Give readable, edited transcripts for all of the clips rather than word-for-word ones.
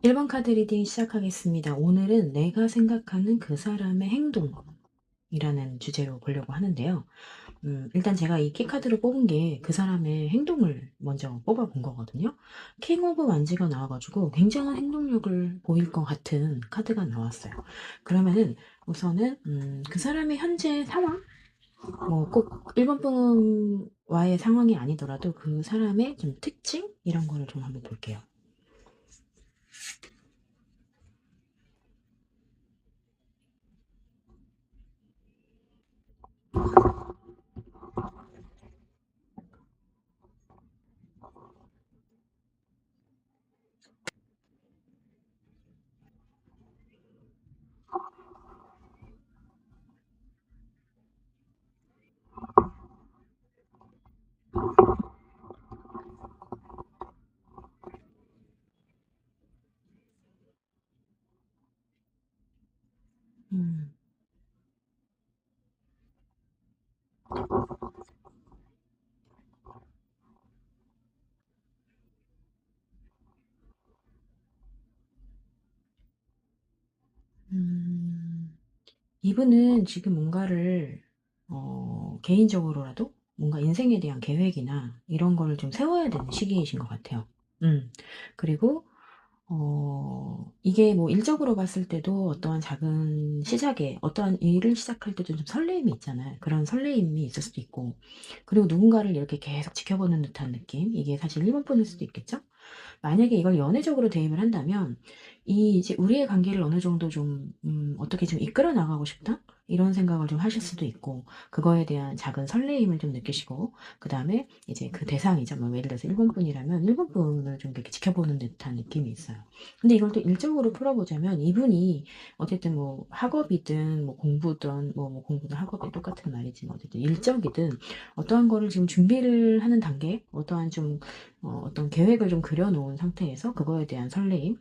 1번 카드 리딩 시작하겠습니다. 오늘은 내가 생각하는 그 사람의 행동이라는 주제로 보려고 하는데요. 일단 제가 이 키카드를 뽑은 게 그 사람의 행동을 먼저 뽑아본 거거든요. 킹 오브 완지가 나와가지고 굉장한 행동력을 보일 것 같은 카드가 나왔어요. 그러면은 우선은 그 사람의 현재 상황? 뭐 꼭 1번 분와의 상황이 아니더라도 그 사람의 좀 특징? 이런 거를 좀 한번 볼게요. 음. 음. 이분은 지금 뭔가를 개인적으로라도 뭔가 인생에 대한 계획이나 이런 거를 좀 세워야 되는 시기이신 것 같아요. 음. 그리고 이게 뭐 일적으로 봤을 때도 어떠한 작은 시작에 어떠한 일을 시작할 때도 좀 설레임이 있잖아요. 그런 설레임이 있을 수도 있고, 그리고 누군가를 이렇게 계속 지켜보는 듯한 느낌, 이게 사실 1번 분일 수도 있겠죠? 만약에 이걸 연애적으로 대입을 한다면 이 이제 '우리의 관계를 어느 정도 좀 어떻게 좀 이끌어 나가고 싶다.' 이런 생각을 좀 하실 수도 있고, 그거에 대한 작은 설레임을 좀 느끼시고, 그다음에 이제 그 대상이죠. 뭐 예를 들어서 1번 분이라면 1번 분을 좀 이렇게 지켜보는 듯한 느낌이 있어요. 근데 이걸 또 일적으로 풀어보자면 이분이 어쨌든 뭐 학업이든 뭐 공부든 공부든 학업이 똑같은 말이지만 어쨌든 일적이든 어떠한 거를 지금 준비를 하는 단계, 어떠한 좀 어떤 계획을 좀 그려 놓은 상태에서 그거에 대한 설레임,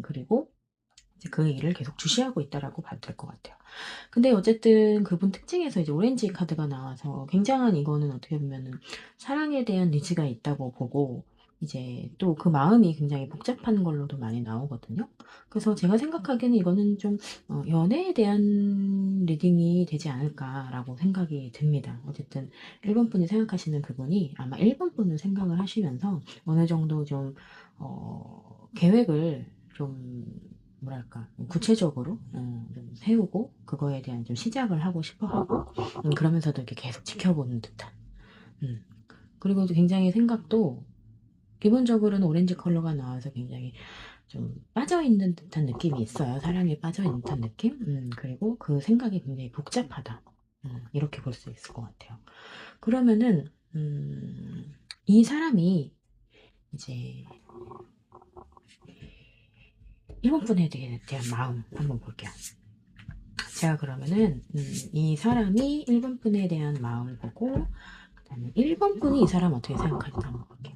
그리고 이제 그 일을 계속 주시하고 있다라고 봐도 될 것 같아요. 근데 어쨌든 그분 특징에서 이제 오렌지 카드가 나와서 굉장한, 이거는 어떻게 보면은 사랑에 대한 니즈가 있다고 보고, 이제 또 그 마음이 굉장히 복잡한 걸로도 많이 나오거든요. 그래서 제가 생각하기에는 이거는 좀 연애에 대한 리딩이 되지 않을까라고 생각이 듭니다. 어쨌든 1번 분이 생각하시는 그분이 아마 1번 분을 생각을 하시면서 어느 정도 좀 계획을 좀 뭐랄까 구체적으로 좀 세우고 그거에 대한 좀 시작을 하고 싶어 하고, 그러면서도 이렇게 계속 지켜보는 듯한, 음. 그리고 또 굉장히 생각도 기본적으로는 오렌지 컬러가 나와서 굉장히 좀 빠져있는 듯한 느낌이 있어요. 사랑에 빠져있는 듯한 느낌? 그리고 그 생각이 굉장히 복잡하다. 이렇게 볼 수 있을 것 같아요. 그러면은, 이 사람이 이제 1번 분에 대한 마음 한번 볼게요. 제가 그러면은 이 사람이 1번 분에 대한 마음을 보고, 그다음에 1번 분이 이 사람 어떻게 생각할지 한번 볼게요.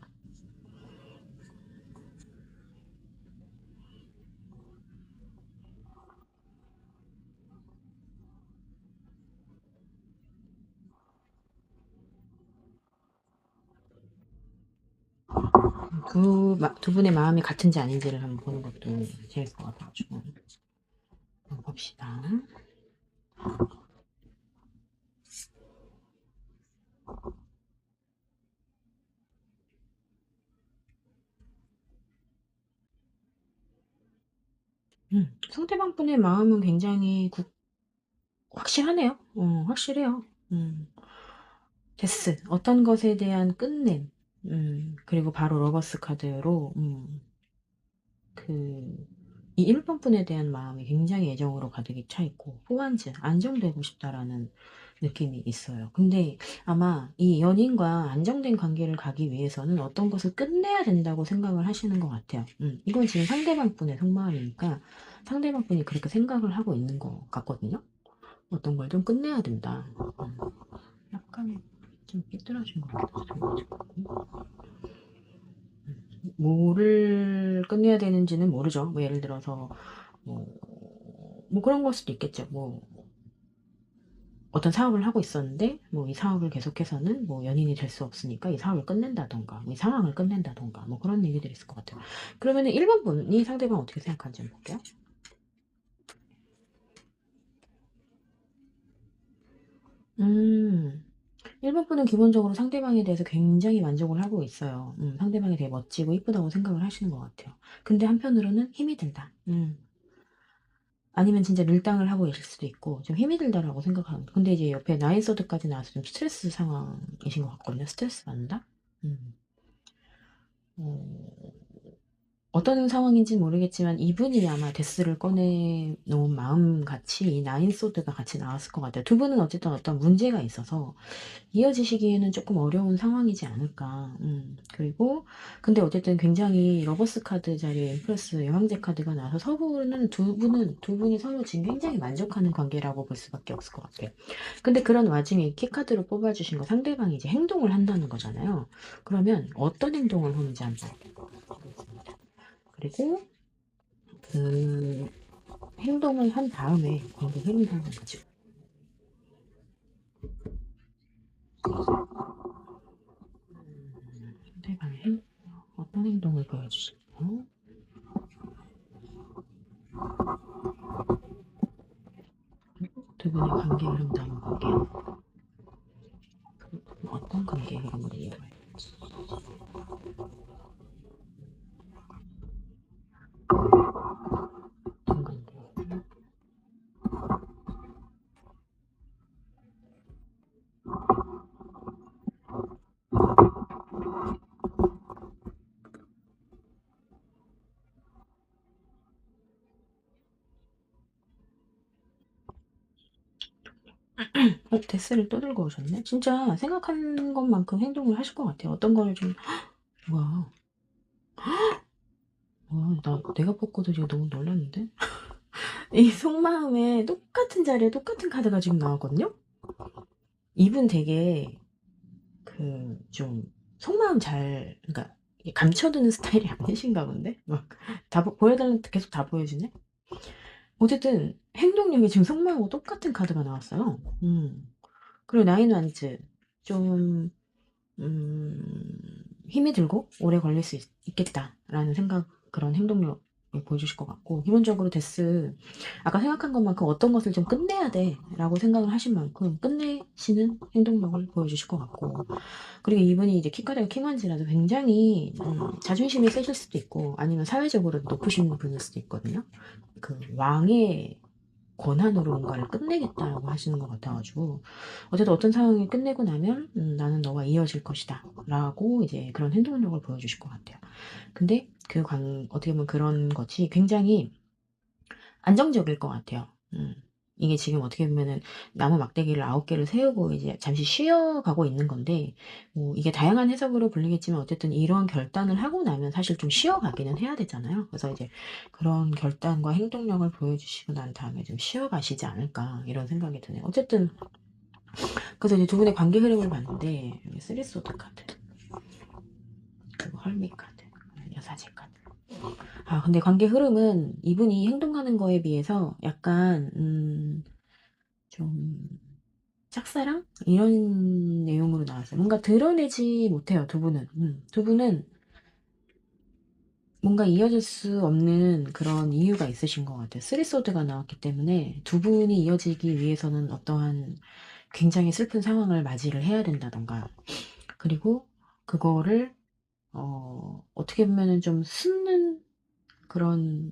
두 분의 마음이 같은지 아닌지를 한번 보는 것도 재밌을 것 같아가지고 한번 봅시다. 상대방 분의 마음은 굉장히 확실하네요. 확실해요. 데스, 어떤 것에 대한 끝냄, 그리고 바로 러버스 카드로 그 이 1번 분에 대한 마음이 굉장히 애정으로 가득히 차 있고 포완즈, 안정되고 싶다라는 느낌이 있어요. 근데 아마 이 연인과 안정된 관계를 가기 위해서는 어떤 것을 끝내야 된다고 생각을 하시는 것 같아요. 이건 지금 상대방 분의 속마음이니까 상대방 분이 그렇게 생각을 하고 있는 것 같거든요. 어떤 걸 좀 끝내야 된다. 약간 좀 삐뚤어진 것 같아서. 뭐를 끝내야 되는지는 모르죠. 뭐 예를 들어서 뭐 그런 걸 수도 있겠죠. 뭐 어떤 사업을 하고 있었는데 뭐 이 사업을 계속해서는 뭐 연인이 될 수 없으니까 이 사업을 끝낸다든가 이 상황을 끝낸다든가 뭐 그런 얘기들이 있을 것 같아요. 그러면은 1번 분이 상대방 어떻게 생각하는지 한번 볼게요. 1번 분은 기본적으로 상대방에 대해서 굉장히 만족을 하고 있어요. 상대방이 되게 멋지고 이쁘다고 생각을 하시는 것 같아요. 근데 한편으로는 힘이 들다. 아니면 진짜 밀당을 하고 계실 수도 있고 좀 힘이 들다라고 생각하는. 근데 이제 옆에 나인 서드까지 나와서 좀 스트레스 상황이신 것 같거든요. 스트레스 받는다? 음. 어, 어떤 상황인지는 모르겠지만 이분이 아마 데스를 꺼내 놓은 마음 같이 이 나인 소드가 같이 나왔을 것 같아요. 두 분은 어쨌든 어떤 문제가 있어서 이어지시기에는 조금 어려운 상황이지 않을까. 그리고 근데 어쨌든 굉장히 러버스 카드 자리에 플러스 여왕제 카드가 나와서 서로는 두 분이 서로 지금 굉장히 만족하는 관계라고 볼 수밖에 없을 것 같아요. 근데 그런 와중에 키 카드로 뽑아주신 거 상대방이 이제 행동을 한다는 거잖아요. 그러면 어떤 행동을 하는지 한번 보겠습니다. 그리고 그 행동을 한 다음에 관계 흐름 한번 보죠. 상대방의 어떤 행동을 보여주실까요? 두 분의 관계 흐름도 한번 볼게요. 어떤 관계 흐름을 이어갈지. 어떤 관계 흐름? 데스를 또 들고 오셨네? 진짜 생각한 것만큼 행동을 하실 것 같아요. 어떤 거를 좀, 뭐야, 내가 뽑고도 지금 너무 놀랐는데? 이 속마음에 똑같은 자리에 똑같은 카드가 지금 나왔거든요? 이분 되게, 좀, 속마음 그러니까, 감춰두는 스타일이 아니신가 본데? 막, 보여달라는 계속 다 보여주네? 어쨌든, 행동력이 지금 속마음하고 똑같은 카드가 나왔어요. 그리고 나인 완즈. 좀, 힘이 들고 오래 걸릴 수 있겠다라는 생각, 그런 행동력을 보여주실 것 같고, 기본적으로 데스, 아까 생각한 것만큼 어떤 것을 좀 끝내야 돼 라고 생각을 하신 만큼 끝내시는 행동력을 보여주실 것 같고, 그리고 이분이 이제 키카드가 킹완지라서 굉장히 자존심이 세실 수도 있고 아니면 사회적으로 높으신 분일 수도 있거든요. 그 왕의 권한으로 뭔가를 끝내겠다라고 하시는 것 같아가지고, 어쨌든 어떤 상황이 끝내고 나면 나는 너와 이어질 것이다 라고 이제 그런 행동력을 보여주실 것 같아요. 근데 어떻게 보면 그런 것이 굉장히 안정적일 것 같아요. 이게 지금 어떻게 보면은 나무 막대기를 9개를 세우고 이제 잠시 쉬어가고 있는 건데, 뭐 이게 다양한 해석으로 불리겠지만 어쨌든 이런 결단을 하고 나면 사실 좀 쉬어가기는 해야 되잖아요. 그래서 이제 그런 결단과 행동력을 보여주시고 난 다음에 좀 쉬어가시지 않을까 이런 생각이 드네요. 어쨌든 그래서 이제 두 분의 관계 흐름을 봤는데, 여기 쓰리소드 카드 그리고 헐미 카드, 여사제 카드. 근데 관계 흐름은 이분이 행동하는 거에 비해서 약간 좀 짝사랑 이런 내용으로 나왔어요. 뭔가 드러내지 못해요, 두 분은. 두 분은 뭔가 이어질 수 없는 그런 이유가 있으신 것 같아요. 쓰리소드가 나왔기 때문에 두 분이 이어지기 위해서는 어떠한 굉장히 슬픈 상황을 맞이를 해야 된다던가, 그리고 그거를 어떻게 보면은 좀 숨는 그런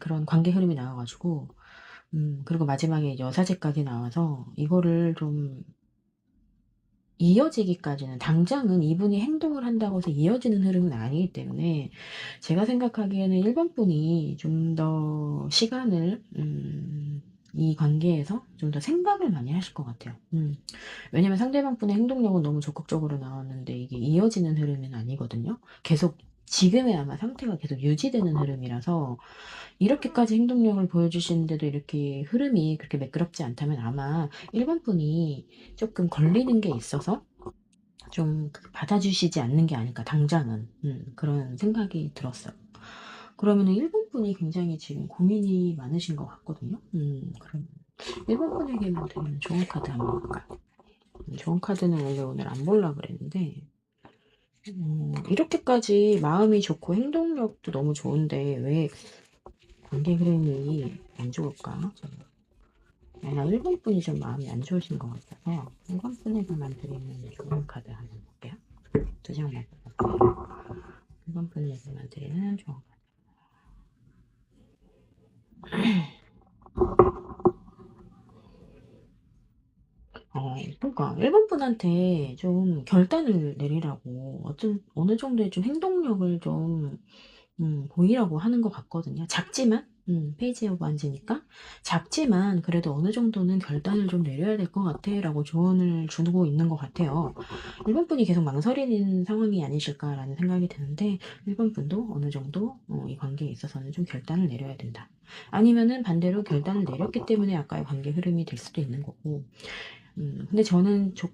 그런 관계 흐름이 나와가지고, 그리고 마지막에 이제 여사제까지 나와서 이거를 좀 이어지기까지는, 당장은 이분이 행동을 한다고 해서 이어지는 흐름은 아니기 때문에 제가 생각하기에는 1번 분이 좀 더 시간을 이 관계에서 좀 더 생각을 많이 하실 것 같아요. 왜냐면 상대방 분의 행동력은 너무 적극적으로 나왔는데 이게 이어지는 흐름은 아니거든요. 계속 지금의 아마 상태가 계속 유지되는 흐름이라서, 이렇게까지 행동력을 보여주시는데도 이렇게 흐름이 그렇게 매끄럽지 않다면 아마 1번 분이 조금 걸리는 게 있어서 좀 받아주시지 않는 게 아닐까, 당장은. 그런 생각이 들었어요. 그러면은 1번 분이 굉장히 지금 고민이 많으신 것 같거든요. 그럼. 1번 분에게만 드리는 좋은 카드 한번 볼까요? 좋은 카드는 원래 오늘 안 보려고 그랬는데, 이렇게까지 마음이 좋고 행동력도 너무 좋은데, 왜 관계 흐름이 안 좋을까? 아마 1번 분이 좀 마음이 안 좋으신 것 같아서, 1번 분에게만 드리는 좋은 카드 한번 볼게요. 두 장만 볼게요. 1번 분에게만 드리는 좋은 카드. 그러니까 1번 분한테 좀 결단을 내리라고 어느 정도의 좀 행동력을 좀 보이라고 하는 것 같거든요. 작지만 페이지 오브 완즈니까 작지만 그래도 어느 정도는 결단을 좀 내려야 될 것 같아 라고 조언을 주고 있는 것 같아요. 1번 분이 계속 망설이는 상황이 아니실까라는 생각이 드는데 1번 분도 어느 정도 이 관계에 있어서는 좀 결단을 내려야 된다. 아니면은 반대로 결단을 내렸기 때문에 아까의 관계 흐름이 될 수도 있는 거고 근데 저는 좀,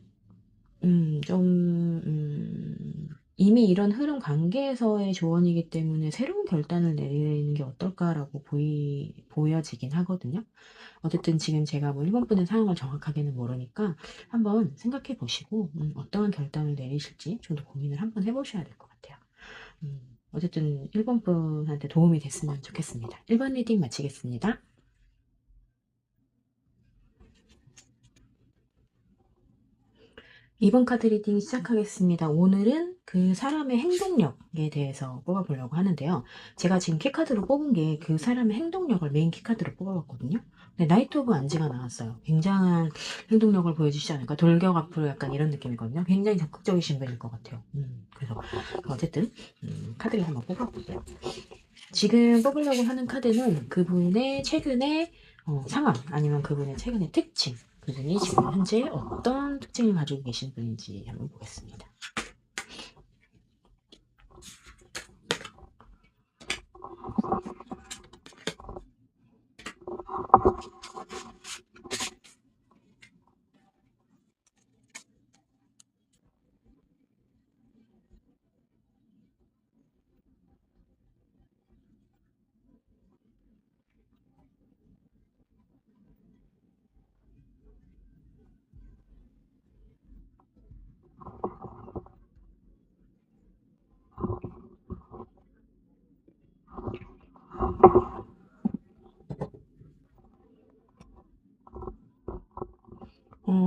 이미 이런 흐름 관계에서의 조언이기 때문에 새로운 결단을 내리는 게 어떨까라고 보여지긴 하거든요. 어쨌든 지금 제가 뭐 1번 분의 상황을 정확하게는 모르니까 한번 생각해 보시고, 어떠한 결단을 내리실지 좀 더 고민을 한번 해보셔야 될 것 같아요. 어쨌든 1번 분한테 도움이 됐으면 좋겠습니다. 1번 리딩 마치겠습니다. 2번 카드 리딩 시작하겠습니다. 오늘은 그 사람의 행동력에 대해서 뽑아보려고 하는데요. 제가 지금 키카드로 뽑은 게 그 사람의 행동력을 메인 키카드로 뽑아봤거든요. 근데 나이트 오브 안지가 나왔어요. 굉장한 행동력을 보여주시지 않을까? 돌격 앞으로 약간 이런 느낌이거든요. 굉장히 적극적이신 분일 것 같아요. 그래서 어쨌든 카드를 한번 뽑아볼게요. 지금 뽑으려고 하는 카드는 그분의 최근의 상황 아니면 그분의 최근의 특징 그분이 지금 현재 어떤 특징을 가지고 계신 분인지 한번 보겠습니다.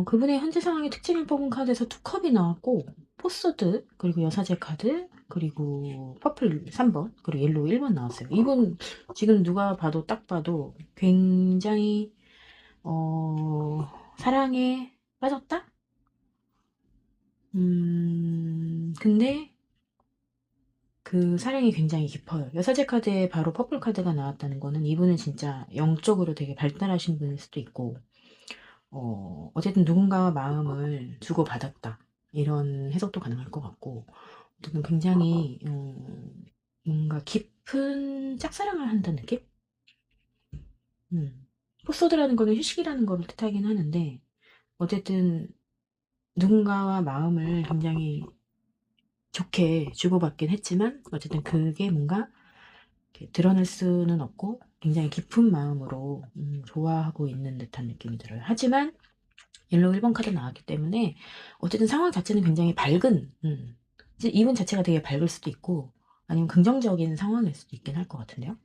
그분의 현재 상황의 특징을 뽑은 카드에서 투컵이 나왔고 포스드 그리고 여사제 카드 그리고 퍼플 3번 그리고 옐로우 1번 나왔어요. 이분 지금 누가 봐도 딱 봐도 굉장히 사랑에 빠졌다? 근데 그 사랑이 굉장히 깊어요. 여사제 카드에 바로 퍼플 카드가 나왔다는 거는 이분은 진짜 영적으로 되게 발달하신 분일 수도 있고, 어쨌든 누군가와 마음을 주고받았다. 이런 해석도 가능할 것 같고, 어쨌든 굉장히, 뭔가 깊은 짝사랑을 한다는 느낌? 포소드라는 거는 휴식이라는 거를 뜻하긴 하는데, 어쨌든 누군가와 마음을 굉장히 좋게 주고받긴 했지만, 어쨌든 그게 뭔가 드러낼 수는 없고 굉장히 깊은 마음으로 좋아하고 있는 듯한 느낌이 들어요. 하지만 옐로우 1번 카드 나왔기 때문에 어쨌든 상황 자체는 굉장히 밝은 이제 이분 자체가 되게 밝을 수도 있고 아니면 긍정적인 상황일 수도 있긴 할 것 같은데요.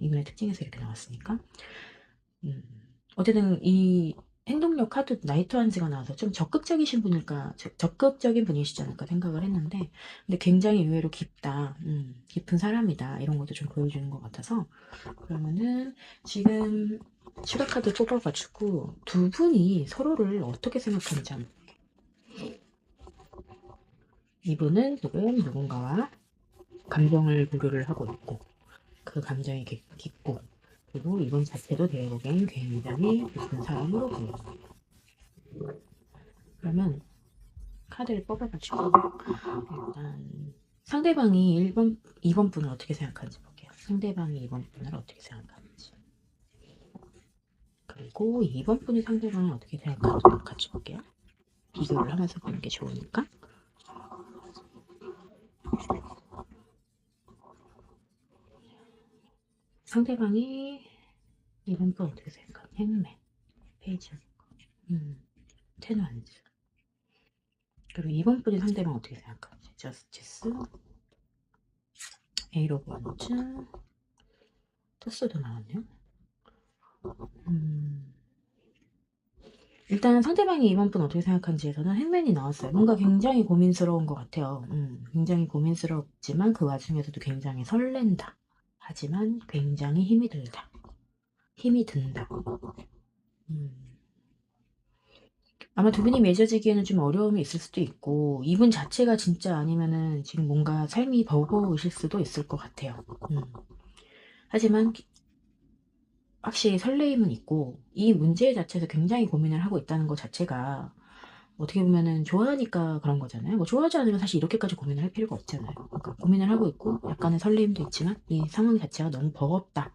이분의 특징에서 이렇게 나왔으니까 음, 어쨌든 이 행동력 카드 나이트 한즈가 나와서 좀 적극적이신 분일까, 적극적인 분이시지 않을까 생각을 했는데, 근데 굉장히 의외로 깊다, 깊은 사람이다, 이런 것도 좀 보여주는 것 같아서, 그러면은 지금 추가 카드 뽑아가지고 두 분이 서로를 어떻게 생각하는지 한번. 이분은 지금 누군가와 감정을 교류를 하고 있고, 그 감정이 깊고, 그리고 이분 자체도 제가 보기엔 굉장히 깊은 사람으로 보여요. 그러면 카드를 뽑아가지고 일단 상대방이 1번, 2번 분을 어떻게 생각하는지 볼게요. 상대방이 2번 분을 어떻게 생각하는지. 그리고 2번 분이 상대방을 어떻게 생각하는지 같이 볼게요. 비교를 하면서 보는 게 좋으니까. 상대방이 2번 분 어떻게 생각하는 행맨. 페이지. 테너한즈. 그리고 이번 분이 상대방 어떻게 생각하지? 저스티스, 에일 오브 원즈, 토스도 나왔네요. 일단 상대방이 이번 분 어떻게 생각하는지에서는 행맨이 나왔어요. 뭔가 굉장히 고민스러운 것 같아요. 굉장히 고민스럽지만 그 와중에서도 굉장히 설렌다. 하지만 굉장히 힘이 들다. 힘이 든다. 아마 두 분이 맺어지기에는 좀 어려움이 있을 수도 있고 이분 자체가 진짜 아니면은 지금 뭔가 삶이 버거우실 수도 있을 것 같아요. 하지만 확실히 설레임은 있고 이 문제 자체에서 굉장히 고민을 하고 있다는 것 자체가 어떻게 보면은 좋아하니까 그런 거잖아요. 뭐 좋아하지 않으면 사실 이렇게까지 고민을 할 필요가 없잖아요. 그러니까 고민을 하고 있고 약간의 설레임도 있지만 이 상황 자체가 너무 버겁다.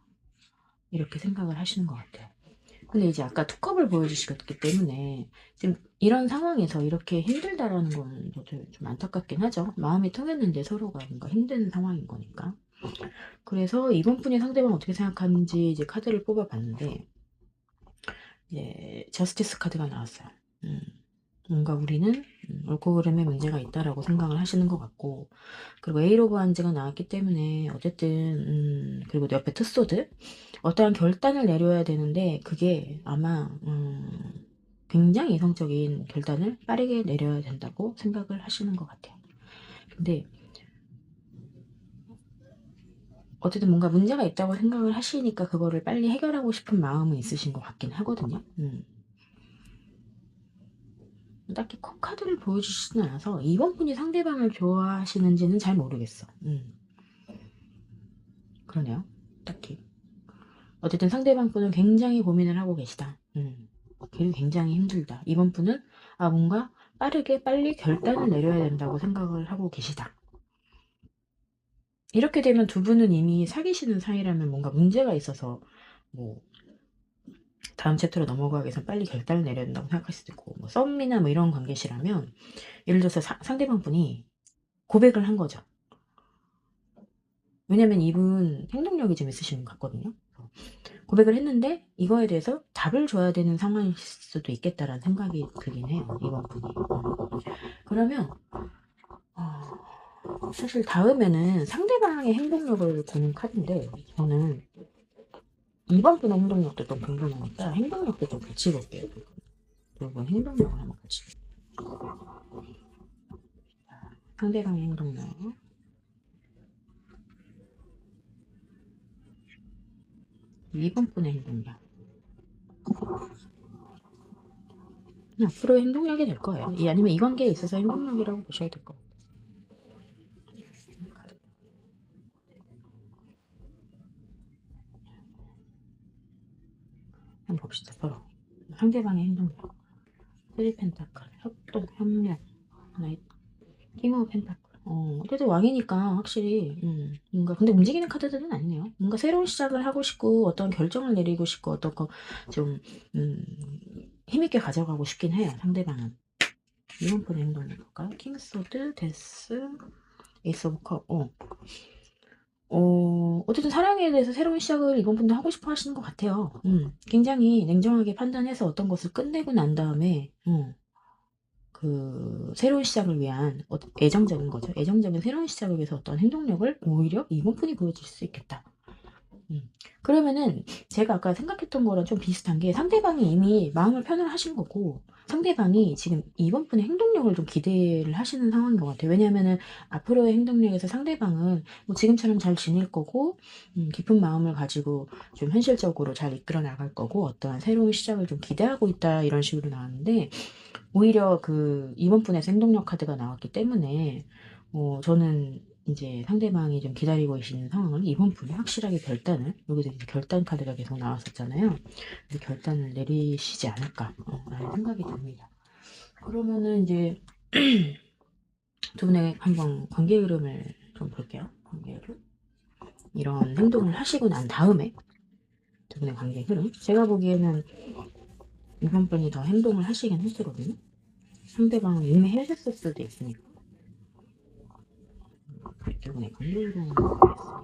이렇게 생각을 하시는 것 같아요. 근데 이제 아까 투컵을 보여주셨기 때문에 지금 이런 상황에서 이렇게 힘들다라는 건 저도 좀 안타깝긴 하죠. 마음이 통했는데 서로가 뭔가 힘든 상황인 거니까. 그래서 이번 분이 상대방 어떻게 생각하는지 이제 카드를 뽑아봤는데 이제 저스티스 카드가 나왔어요. 뭔가 우리는 옳고 그름에 문제가 있다라고 생각을 하시는 것 같고 그리고 에일 오브 한즈가 나왔기 때문에 어쨌든 그리고 옆에 투소드 어떠한 결단을 내려야 되는데 그게 아마 굉장히 이성적인 결단을 빠르게 내려야 된다고 생각을 하시는 것 같아요. 근데 어쨌든 뭔가 문제가 있다고 생각을 하시니까 그거를 빨리 해결하고 싶은 마음은 있으신 것 같긴 하거든요. 딱히 카드를 보여주시진 않아서 이번 분이 상대방을 좋아하시는지는 잘 모르겠어. 그러네요. 딱히. 어쨌든 상대방 분은 굉장히 고민을 하고 계시다. 굉장히 힘들다. 이번 분은 뭔가 빠르게 빨리 결단을 내려야 된다고 생각을 하고 계시다. 이렇게 되면 두 분은 이미 사귀시는 사이라면 뭔가 문제가 있어서 뭐 다음 챕터로 넘어가기 위해서 빨리 결단을 내려야 된다고 생각할 수도 있고 뭐 썸이나 뭐 이런 관계시라면 예를 들어서 상대방 분이 고백을 한 거죠. 왜냐면 이분 행동력이 좀 있으신 것 같거든요. 고백을 했는데 이거에 대해서 답을 줘야 되는 상황일 수도 있겠다라는 생각이 들긴 해요. 이번 분이. 그러면 사실 다음에는 상대방의 행동력을 보는 카드인데 저는 이번 분의 행동력도 좀 궁금하니까 행동력도 좀 같이 볼게요. 두 분 행동력을 한번 같이. 상대방의 행동력. 이번 분의 행동력. 앞으로의 행동력이 될 거예요. 아니면 이 관계에 있어서 행동력이라고 보셔야 될 것 같아요. 한번 봅시다. 서로. 상대방의 행동력. 쓰리 펜타클. 협동, 협력. 나이트. 킹 오브 펜타클. 어쨌든 왕이니까 확실히 뭔가 근데 움직이는 카드들은 아니네요. 뭔가 새로운 시작을 하고 싶고 어떤 결정을 내리고 싶고 어떤 거 좀 힘있게 가져가고 싶긴 해요. 상대방은. 이번 폰의 행동을 볼까요? 킹소드, 데스, 에이스 오브 컵. 어쨌든 사랑에 대해서 새로운 시작을 이번 분도 하고 싶어 하시는 것 같아요. 굉장히 냉정하게 판단해서 어떤 것을 끝내고 난 다음에 그 새로운 시작을 위한 애정적인 거죠. 애정적인 새로운 시작을 위해서 어떤 행동력을 오히려 이번 분이 보여줄 수 있겠다. 그러면은 제가 아까 생각했던 거랑 좀 비슷한 게 상대방이 이미 마음을 편을 하신 거고 상대방이 지금 이번 분의 행동력을 좀 기대를 하시는 상황인 것 같아요. 왜냐하면은 앞으로의 행동력에서 상대방은 뭐 지금처럼 잘 지낼 거고 깊은 마음을 가지고 좀 현실적으로 잘 이끌어 나갈 거고 어떠한 새로운 시작을 좀 기대하고 있다 이런 식으로 나왔는데 오히려 그 이번 분에서 행동력 카드가 나왔기 때문에 저는 이제 상대방이 좀 기다리고 계시는 상황을 이번 분이 확실하게 결단을 여기서 이제 결단 카드가 계속 나왔었잖아요. 그래서 결단을 내리시지 않을까 라는 생각이 듭니다. 그러면은 이제 두 분의 한번 관계 흐름을 좀 볼게요. 관계 흐름. 이런 행동을 하시고 난 다음에 두 분의 관계 흐름. 제가 보기에는 이번 분이 더 행동을 하시긴 했거든요. 상대방은 이미 하셨을 수도 있으니까. 두 분의 관계 흐름을 보겠습니다.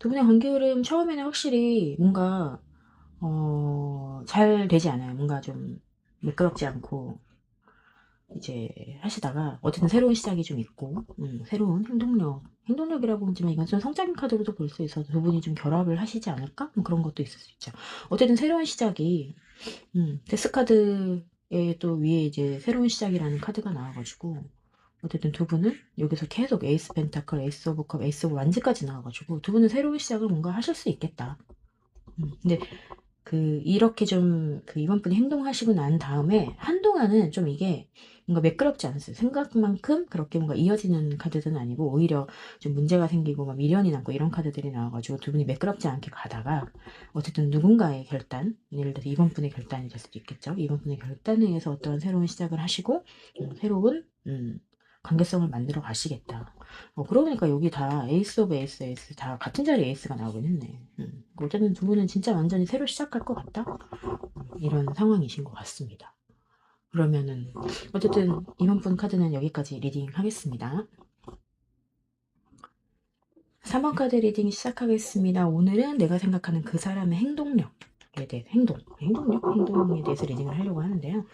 두 분의 관계 흐름 처음에는 확실히 뭔가 잘 되지 않아요. 뭔가 좀 매끄럽지 않고 이제 하시다가 어쨌든 새로운 시작이 좀 있고 새로운 행동력이라고 하지만 이건 좀 성장인 카드로도 볼 수 있어서 두 분이 좀 결합을 하시지 않을까? 뭐 그런 것도 있을 수 있죠. 어쨌든 새로운 시작이 데스 카드에 또 위에 이제 새로운 시작이라는 카드가 나와 가지고 어쨌든 두 분은 여기서 계속 에이스 펜타클, 에이스 오브 컵, 에이스 오브 완즈까지 나와 가지고 두 분은 새로운 시작을 뭔가 하실 수 있겠다. 근데 이렇게 좀 이번 분이 행동하시고 난 다음에 한동안은 좀 이게 뭔가 매끄럽지 않았어요. 생각만큼 그렇게 뭔가 이어지는 카드들은 아니고 오히려 좀 문제가 생기고 막 미련이 남고 이런 카드들이 나와 가지고 두 분이 매끄럽지 않게 가다가 어쨌든 누군가의 결단, 예를 들어서 이번 분의 결단이 될 수도 있겠죠. 이번 분의 결단에 의해서 어떠한 새로운 시작을 하시고 새로운 관계성을 만들어 가시겠다. 그러고 보니까 여기 다 에이스 오브 에이스, 에이스 다 같은 자리에 에이스가 나오긴 했네. 어쨌든 두 분은 진짜 완전히 새로 시작할 것 같다? 이런 상황이신 것 같습니다. 그러면은 어쨌든 이번 분 카드는 여기까지 리딩 하겠습니다. 3번 카드 리딩 시작하겠습니다. 오늘은 내가 생각하는 그 사람의 행동력에 대해 행동에 대해서 리딩을 하려고 하는데요.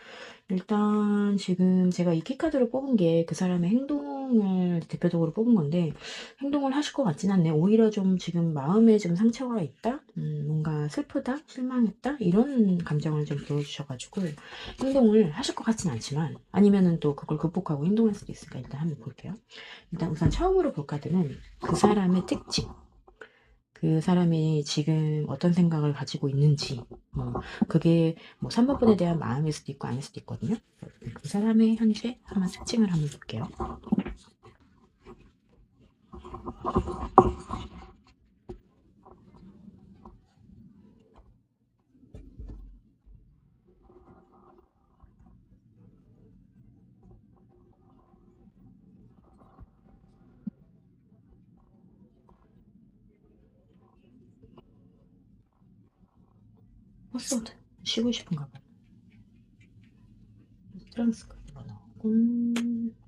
일단 지금 제가 이 키카드로 뽑은 게 그 사람의 행동을 대표적으로 뽑은 건데 행동을 하실 것 같진 않네요. 오히려 좀 지금 마음에 좀 상처가 있다? 뭔가 슬프다? 실망했다? 이런 감정을 좀 보여주셔가지고 행동을 하실 것 같진 않지만 아니면은 또 그걸 극복하고 행동할 수도 있으니까 일단 한번 볼게요. 일단 우선 처음으로 볼 카드는 그 사람의 특징. 그 사람이 지금 어떤 생각을 가지고 있는지, 그게 3번 분에 대한 마음일 수도 있고 아닐 수도 있거든요. 그 사람의 현재 한번 특징을 한번 볼게요. 포스워드 쉬고 싶은가 봐요. 트랑스 카드가 나오고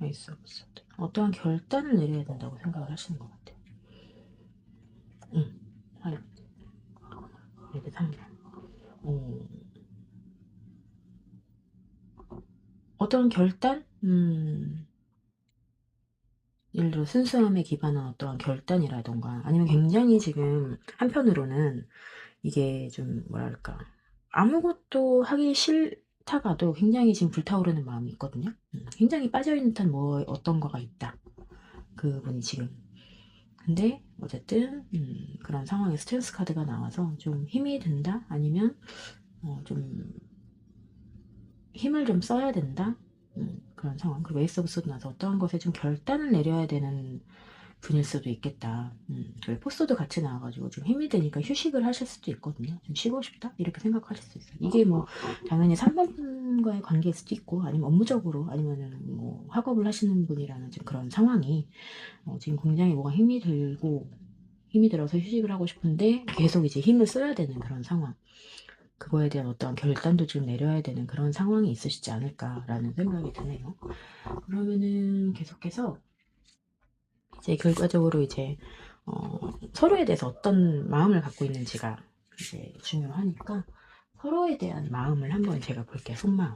에이스 오브 소드. 어떠한 결단을 내려야 된다고 생각을 하시는 것 같아요. 하여 이렇게 3번. 어떤 결단? 예를 들어 순수함에 기반한 어떠한 결단이라던가 아니면 굉장히 지금 한편으로는 이게 좀 뭐랄까 아무것도 하기 싫다가도 굉장히 지금 불타오르는 마음이 있거든요. 굉장히 빠져있는 듯한 뭐 어떤 거가 있다. 그분이 지금. 근데 어쨌든 그런 상황에 스트레스 카드가 나와서 좀 힘이 든다? 아니면 좀 힘을 좀 써야 된다? 그런 상황. 그리고 에이스 오브 소드 나서 어떠한 것에 좀 결단을 내려야 되는 분일 수도 있겠다. 그리고 포스도 같이 나와가지고 좀 힘이 드니까 휴식을 하실 수도 있거든요. 좀 쉬고 싶다? 이렇게 생각하실 수 있어요. 이게 뭐 당연히 3번과의 관계일 수도 있고 아니면 업무적으로 아니면은 뭐 학업을 하시는 분이라는 좀 그런 상황이 지금 굉장히 뭐가 힘이 들어서 휴식을 하고 싶은데 계속 이제 힘을 써야 되는 그런 상황. 그거에 대한 어떠한 결단도 좀 내려야 되는 그런 상황이 있으시지 않을까라는 생각이 드네요. 그러면은 계속해서 이제 결과적으로 이제 서로에 대해서 어떤 마음을 갖고 있는지가 이제 중요하니까 서로에 대한 마음을 한번 제가 볼게요. 속마음.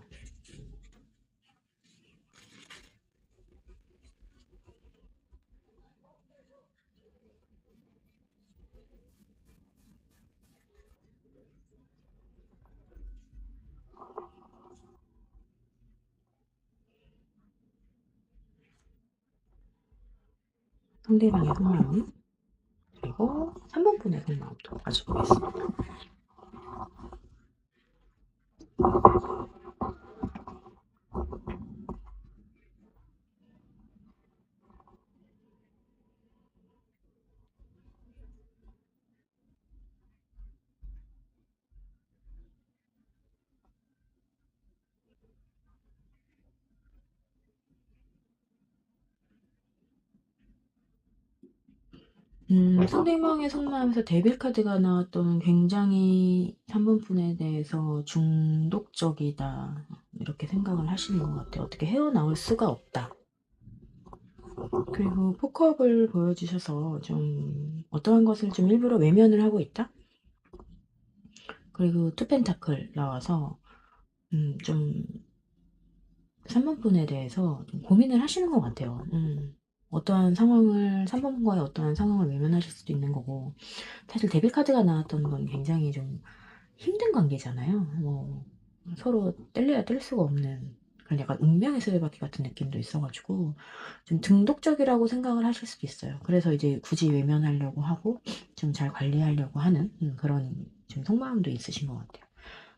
상대방의 속마음 그리고 3번 분의 속마음도 가지고 있습니다. 상대방의 속마음에서 데빌 카드가 나왔던 굉장히 3번 분에 대해서 중독적이다. 이렇게 생각을 하시는 것 같아요. 어떻게 헤어나올 수가 없다. 그리고 포크업을 보여주셔서 좀 어떠한 것을 좀 일부러 외면을 하고 있다? 그리고 투 펜타클 나와서 좀 3번 분에 대해서 좀 고민을 하시는 것 같아요. 어떠한 상황을 3번 분과의 어떠한 상황을 외면하실 수도 있는 거고, 사실 데빌 카드가 나왔던 건 굉장히 좀 힘든 관계잖아요. 뭐 서로 뗄래야 뗄 수가 없는 그런 약간 운명의 수레바퀴 같은 느낌도 있어 가지고 좀 등독적이라고 생각을 하실 수도 있어요. 그래서 이제 굳이 외면하려고 하고 좀 잘 관리하려고 하는 그런 좀 속마음도 있으신 것 같아요.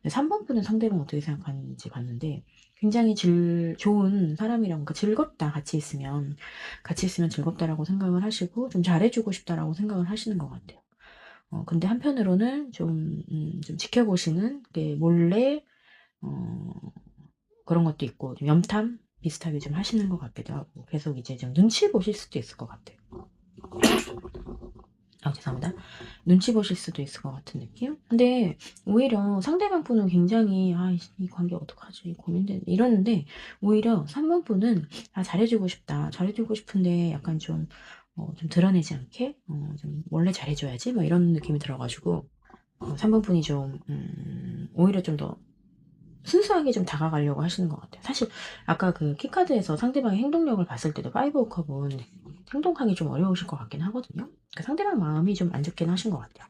3번 분은 상대방 어떻게 생각하는지 봤는데 굉장히 좋은 사람이라고, 그러니까 즐겁다, 같이 있으면 즐겁다라고 생각을 하시고 좀 잘해주고 싶다라고 생각을 하시는 것 같아요. 근데 한편으로는 좀 지켜보시는 게 몰래 어, 그런 것도 있고 좀 염탐 비슷하게 좀 하시는 것 같기도 하고 계속 이제 좀 눈치 보실 수도 있을 것 같아요. 아, 죄송합니다. 눈치 보실 수도 있을 것 같은 느낌? 근데 오히려 상대방 분은 굉장히 이 관계 어떡하지 고민되네 이러는데 오히려 3번 분은 잘해주고 싶다. 잘해주고 싶은데 약간 좀 드러내지 않게 좀 원래 잘해줘야지 뭐 이런 느낌이 들어가지고 3번 분이 좀 오히려 좀 더 순수하게 좀 다가가려고 하시는 것 같아요. 사실 아까 그 키카드에서 상대방의 행동력을 봤을 때도 파이브 오브 컵은 행동하기 좀 어려우실 것 같긴 하거든요. 그러니까 상대방 마음이 좀 안 좋긴 하신 것 같아요.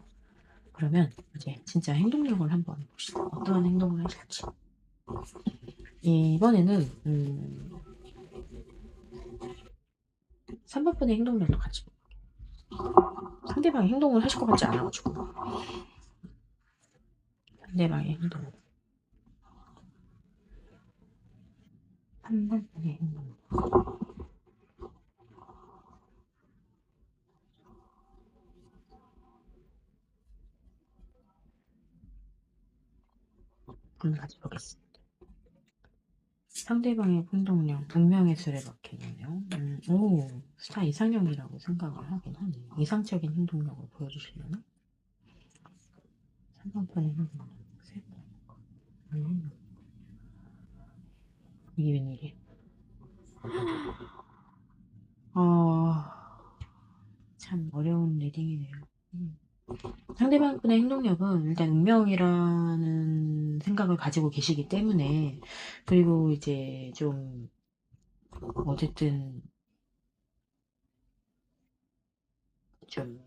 그러면 이제 진짜 행동력을 한번 봅시다. 어떠한 행동을 하실지. 이번에는 3번 분의 행동력도 같이 상대방이 행동을 하실 것 같지 않아가지고 상대방의 행동 3번 분의 행동 한번 같이 보겠습니다. 상대방의 행동력 운명의 수레 박히네요. 오 스타 이상형이라고 생각을 하긴 하네. 이상적인 행동력을 보여주시려나? 3번 분의 행동력 음, 이게 웬일이야? 어, 참 어려운 리딩이네요. 상대방분의 행동력은 일단 운명이라는 생각을 가지고 계시기 때문에, 그리고 이제 좀 어쨌든 좀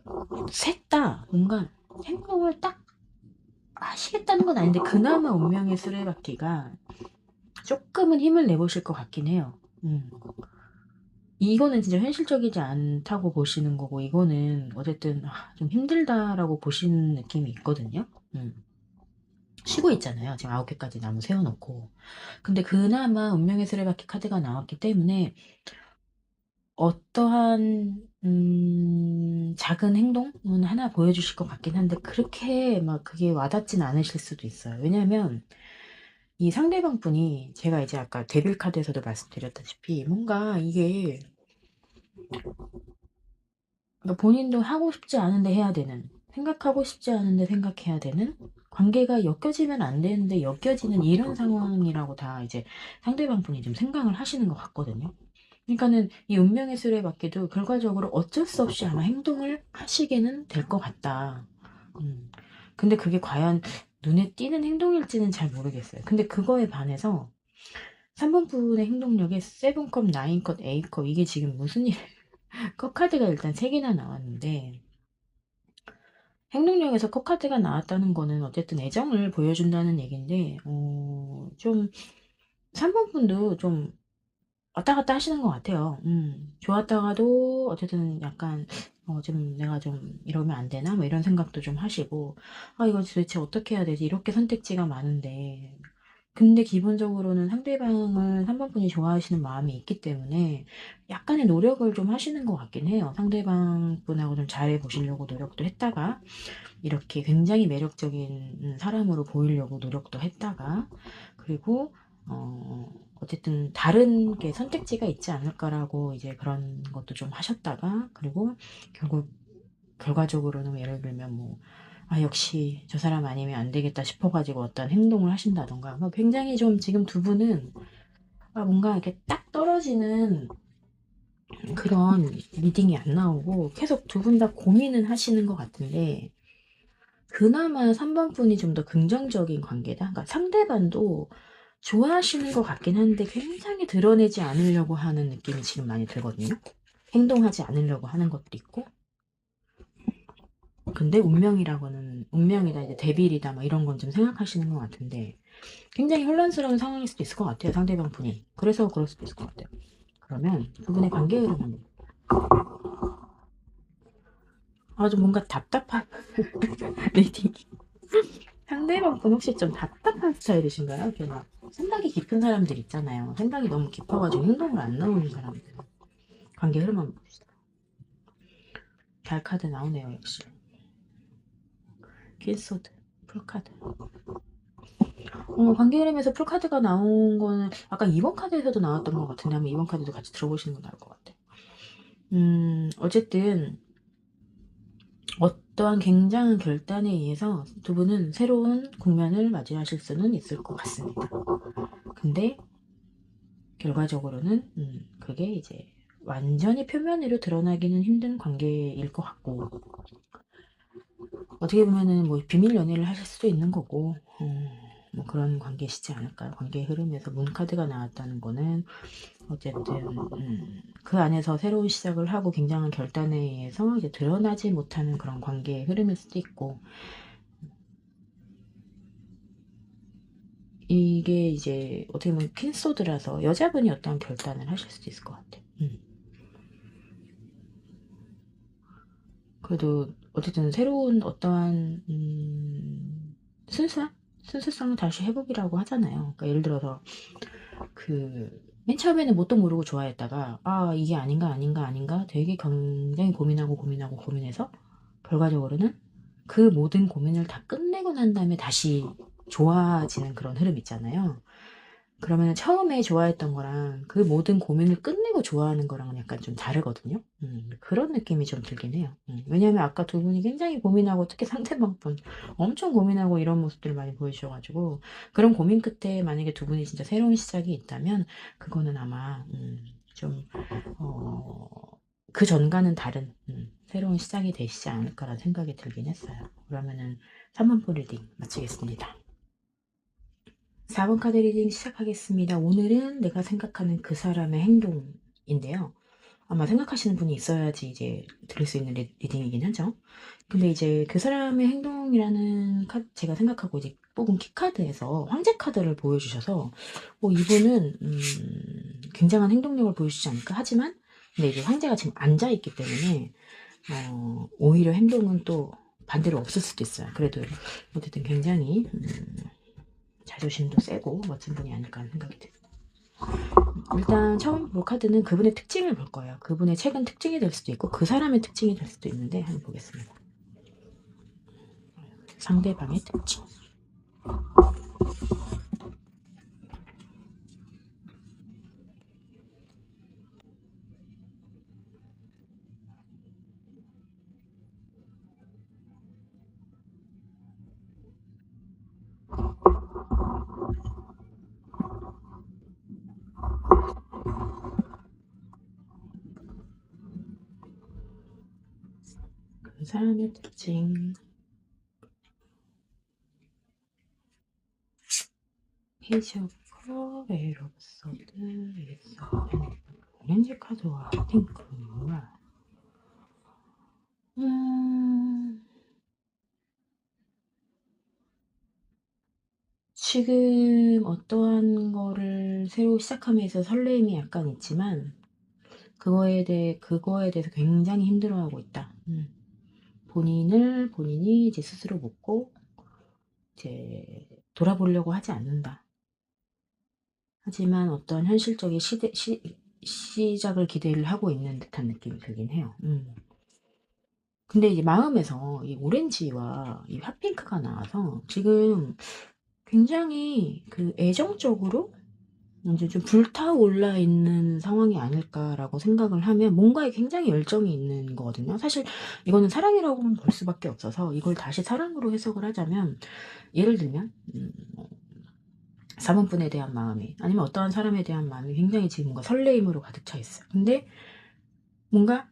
셋 다 뭔가 행동을 딱 하시겠다는 건 아닌데 그나마 운명의 수레바퀴가 조금은 힘을 내보실 것 같긴 해요. 이거는 진짜 현실적이지 않다고 보시는 거고, 이거는 어쨌든 좀 힘들다라고 보시는 느낌이 있거든요. 쉬고 있잖아요. 지금 9개까지 나무 세워놓고. 근데 그나마 운명의 수레바퀴 카드가 나왔기 때문에 어떠한 작은 행동은 하나 보여주실 것 같긴 한데 그렇게 막 그게 와닿진 않으실 수도 있어요. 왜냐면 이 상대방 분이 제가 이제 아까 데빌 카드에서도 말씀드렸다시피 뭔가 이게 그러니까 본인도 하고 싶지 않은데 해야 되는, 생각하고 싶지 않은데 생각해야 되는, 관계가 엮여지면 안 되는데 엮여지는 이런 상황이라고 다 이제 상대방 분이 좀 생각을 하시는 것 같거든요. 그러니까는 이 운명의 수레밖에도 결과적으로 어쩔 수 없이 아마 행동을 하시게는 될 것 같다. 음. 근데 그게 과연 눈에 띄는 행동일지는 잘 모르겠어요. 근데 그거에 반해서 3번 분의 행동력에 세븐컵, 나인컵, 에이컵 이게 지금 무슨 일, 컵 카드가 일단 3개나 나왔는데 행동력에서 컵 카드가 나왔다는 거는 어쨌든 애정을 보여준다는 얘기인데 좀 3번 분도 좀 왔다 갔다 하시는 것 같아요. 좋았다가도 어쨌든 약간 좀 내가 좀 이러면 안 되나 뭐 이런 생각도 좀 하시고 이거 도대체 어떻게 해야 되지 이렇게 선택지가 많은데 근데 기본적으로는 상대방을 3번 분이 좋아하시는 마음이 있기 때문에 약간의 노력을 좀 하시는 것 같긴 해요. 상대방 분하고 좀 잘해 보시려고 노력도 했다가 이렇게 굉장히 매력적인 사람으로 보이려고 노력도 했다가 그리고 어쨌든 다른 게 선택지가 있지 않을까라고 이제 그런 것도 좀 하셨다가 그리고 결국 결과적으로는 예를 들면 뭐 역시 저 사람 아니면 안 되겠다 싶어가지고 어떤 행동을 하신다던가 굉장히 좀 지금 두 분은 뭔가 이렇게 딱 떨어지는 그런 리딩이 안 나오고 계속 두 분 다 고민은 하시는 것 같은데, 그나마 3번 분이 좀 더 긍정적인 관계다. 그러니까 상대방도 좋아하시는 것 같긴 한데 굉장히 드러내지 않으려고 하는 느낌이 지금 많이 들거든요. 행동하지 않으려고 하는 것도 있고. 근데 운명이다, 이제 데빌이다, 막 이런 건 좀 생각하시는 것 같은데, 굉장히 혼란스러운 상황일 수도 있을 것 같아요, 상대방 분이. 그래서 그럴 수도 있을 것 같아요. 그러면 두 분의 관계 흐름은 아주 뭔가 답답한 리딩. 상대방 분 혹시 좀 답답한 스타일이신가요? 이렇게 막 생각이 깊은 사람들 있잖아요. 생각이 너무 깊어가지고 행동을 안 나오는 사람들. 관계 흐름 한번 봅시다. 달 카드 나오네요, 역시. 퀸소드, 풀카드. 관계 흐름에서 풀카드가 나온 거는 아까 2번 카드에서도 나왔던 것 같은데, 한번 2번 카드도 같이 들어보시는 게 나을 것 같아요. 어쨌든 어떠한 굉장한 결단에 의해서 두 분은 새로운 국면을 맞이하실 수는 있을 것 같습니다. 근데 결과적으로는 그게 이제 완전히 표면으로 드러나기는 힘든 관계일 것 같고, 어떻게 보면은 뭐 비밀 연애를 하실 수도 있는 거고, 뭐 그런 관계시지 않을까요? 관계 흐름에서 문카드가 나왔다는 거는 어쨌든 그 안에서 새로운 시작을 하고 굉장한 결단에 의해서 이제 드러나지 못하는 그런 관계의 흐름일 수도 있고, 이게 이제 어떻게 보면 퀸소드라서 여자분이 어떤 결단을 하실 수도 있을 것 같아요. 그래도 어쨌든 새로운 어떠한 순수성을 다시 회복이라고 하잖아요. 그러니까 예를 들어서 그 맨 처음에는 뭣도 모르고 좋아했다가 아 이게 아닌가 되게 굉장히 고민해서 결과적으로는 그 모든 고민을 다 끝내고 난 다음에 다시 좋아지는 그런 흐름 있잖아요. 그러면 처음에 좋아했던 거랑 그 모든 고민을 끝내고 좋아하는 거랑은 약간 좀 다르거든요. 그런 느낌이 좀 들긴 해요. 왜냐면 아까 두 분이 굉장히 고민하고 특히 상대방 분 엄청 고민하고 이런 모습들을 많이 보여주셔가지고 그런 고민 끝에 만약에 두 분이 진짜 새로운 시작이 있다면 그거는 아마 좀 어, 그 전과는 다른 새로운 시작이 되시지 않을까라는 생각이 들긴 했어요. 그러면은 3번 폴 리딩 마치겠습니다. 4번 카드 리딩 시작하겠습니다. 오늘은 내가 생각하는 그 사람의 행동인데요. 아마 생각하시는 분이 있어야지 이제 들을 수 있는 리딩이긴 하죠. 근데 이제 그 사람의 행동이라는 카드, 제가 생각하고 이제 뽑은 키카드에서 황제 카드를 보여주셔서, 이분은, 굉장한 행동력을 보여주지 않을까. 하지만, 근데 이제 황제가 지금 앉아있기 때문에, 오히려 행동은 또 반대로 없을 수도 있어요. 그래도, 어쨌든 굉장히, 자존심도 세고 멋진 분이 아닐까 하는 생각이 듭니다. 일단 처음 볼 카드는 그분의 특징을 볼 거예요. 그분의 최근 특징이 될 수도 있고 그 사람의 특징이 될 수도 있는데 한번 보겠습니다. 상대방의 특징. 그 사람의 특징. 페이지오커 외롭소드 있어. 오렌지 카드와 핑크와 음, 지금 어떠한 거를 새로 시작함에 있어 설레임이 약간 있지만 그거에 대해서 굉장히 힘들어하고 있다. 본인이 이제 스스로 묻고 이제 돌아보려고 하지 않는다. 하지만 어떤 현실적인 시작을 기대를 하고 있는 듯한 느낌이 들긴 해요. 근데 이제 마음에서 이 오렌지와 이 핫핑크가 나와서 지금 굉장히 그 애정적으로 이제 좀 불타올라 있는 상황이 아닐까라고 생각을 하면 뭔가에 굉장히 열정이 있는 거거든요. 사실 이거는 사랑이라고는 볼 수밖에 없어서 이걸 다시 사랑으로 해석을 하자면 예를 들면 4번분에 대한 마음이 아니면 어떠한 사람에 대한 마음이 굉장히 지금 뭔가 설레임으로 가득 차 있어요. 근데 뭔가